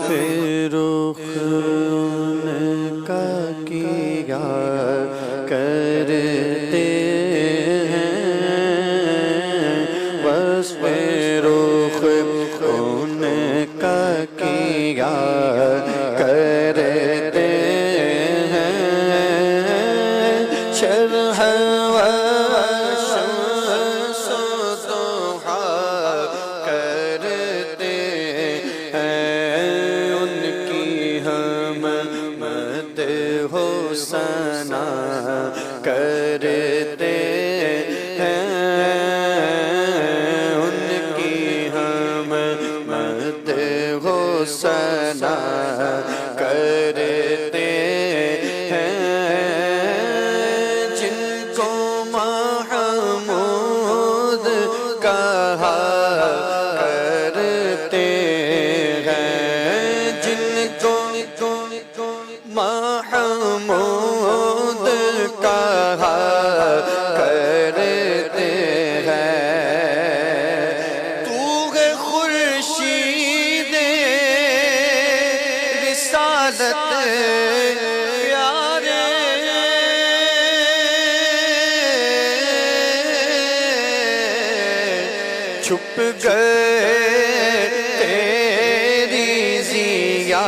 رخ ان کا کیا کرتے ہیں، وصف رخ ان کا کیا کرتے ہیں، شرح و شمس و ضحا کرتے ہیں، ان کی ہم مدح و ثنا کرتے ہیں، ان کی ہم مدح و ثنا کرتے ہیں، جن کو محمود کہا کرتے ہیں، جن کو محمود کہا کرتے ہیں، تو ہے خورشید رسالت پیارے، چھپ گئے تیری ضیا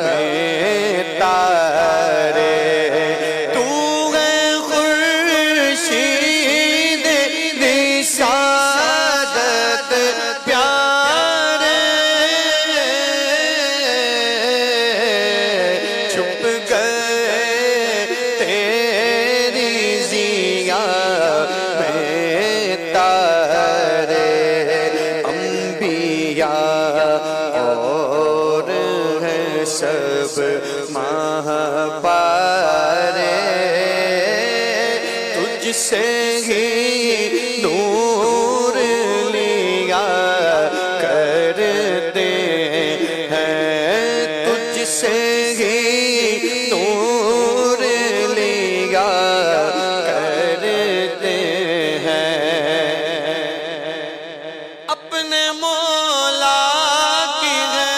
میں تارے، تو ہے خورشید رسالت پیارے، چھپ گئے تیری ضیا میں تارے، انبیاء اور ہیں سب ماہ پارے، تجھ سے ہی نور لیا کرتے ہیں، تجھ سے ہی نور لیا کرتے ہیں، اپنے مولا کی ہے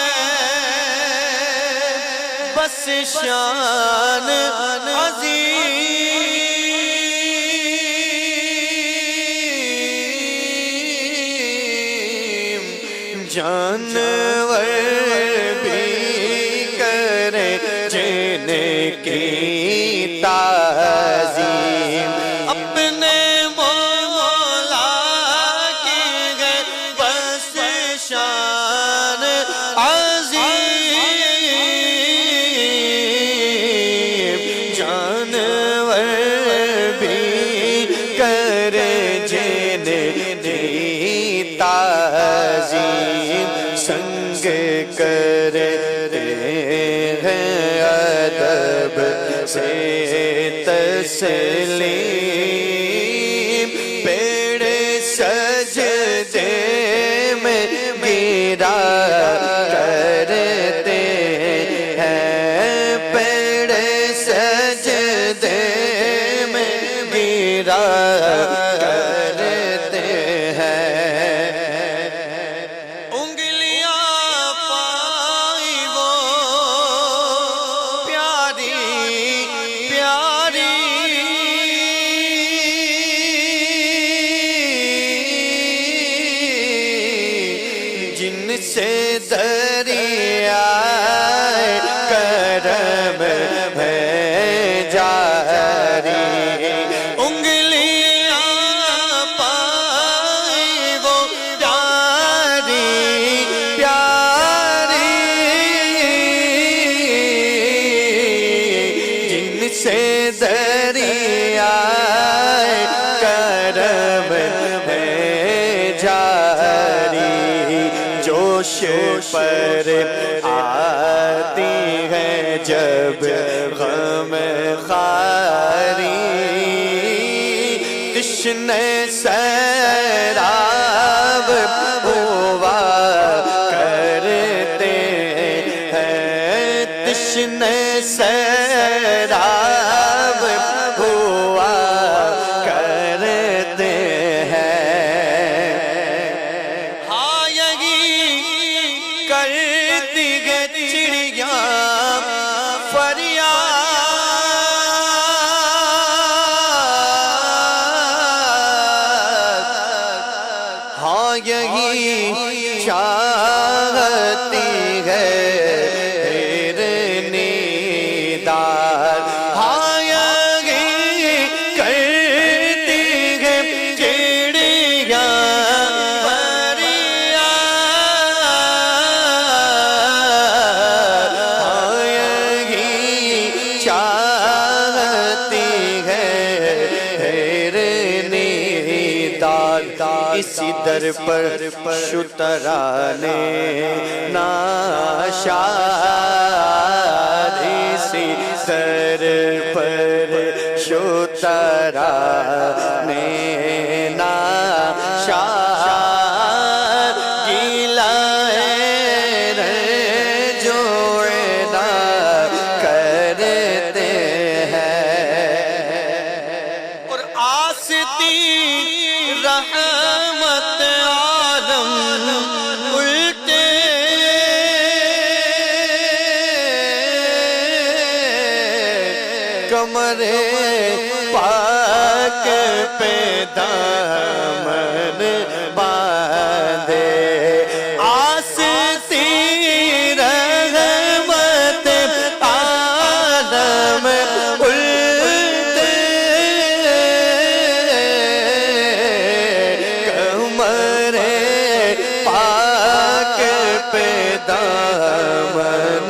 بس شان عظیم، جانور بھی کریں جن کی تعظیم، اپنے مولا کی ہے بس شان عظیم، جانور بھی کریں جن کی تعظیم، سنگ کرتے ہیں ادب سے تسلیم، پیڑ سجدے میں گرا کرتے ہیں، پیڑ سجدے میں گرا کرتے ہیں، انگلیاں پائی وہ پیاری پیاری، جن سے دریائے کرم ہے جاری، انگلیاں پائی وہ پیاری پیاری، جن سے دریائے کرم ہے جاری، جوش پر آتی ہے جب غم خاری، تشنے سیراب ہوا کرتے ہیں، تشنے سیراب ہوا کرتے ہیں، ہاں یہی کرتی ہے اسی در پر شترانے ناشاد، اسی در پر شترانے ناشاد، گیلا جوڑنا کرتے ہیں، اور آستی رحمت عالم الٹے کمرے پاک پہ دامن باندھے، آستی رحمت عالم الٹے کمرے پاک پہ دامن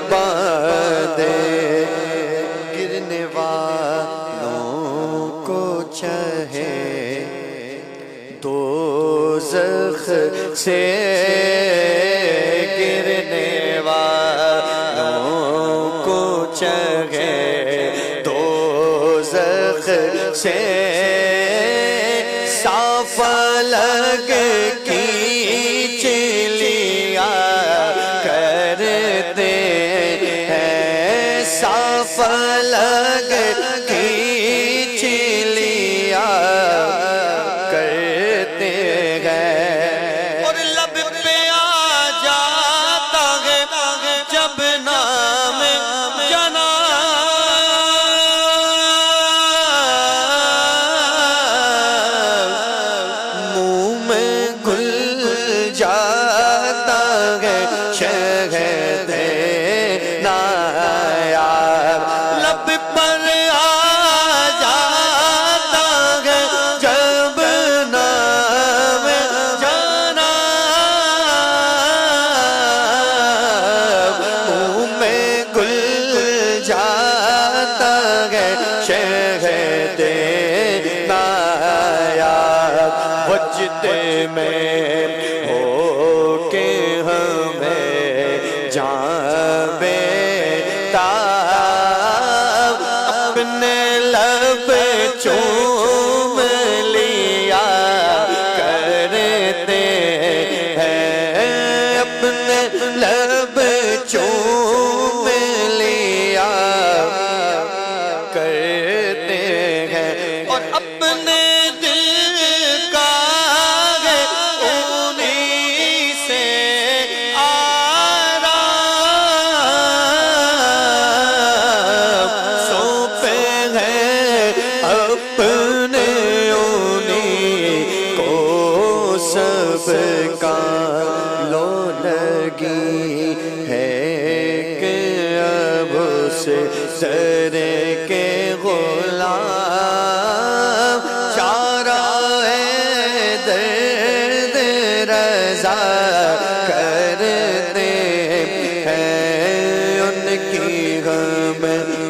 باندھے، گرنے والوں کو چاہے دوزخ سے، گرنے والوں کو چاہے دوزخ سے، صاف الگ کھینچ لیا کرتے ہیں، صاف الگ کھینچ لیا کرتے ہیں، اور لب پہ آ جاتا ہے جب نام جناب، منہ میں گل جاتا ہے شہد نایاب، لب پر آ جاتا ہے جب نام جناب، منہ میں گل جاتا ہے شہد نایاب، وجدے میں ہو کے ہمیں جان بیتاب، اپنے لب چوم لیا کرتے ہیں، اپنے لب چوم لیا کرتے ہیں، اور اپنے دل کا ہے انہی سے آرام، سونپے ہیں اپنے انہی کو سب کا، لو لگی ہے کہ اب سے سر کے غلام، چارہ درد رضا کرتے ہیں، ان کی غم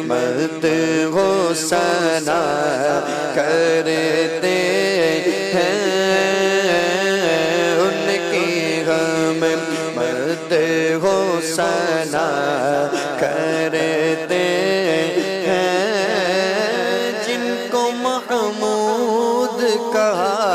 مت ہو ثنا کرتے ہیں، ان کی غم مت ہو ثنا کرتے ہیں، جن کو محمود کہا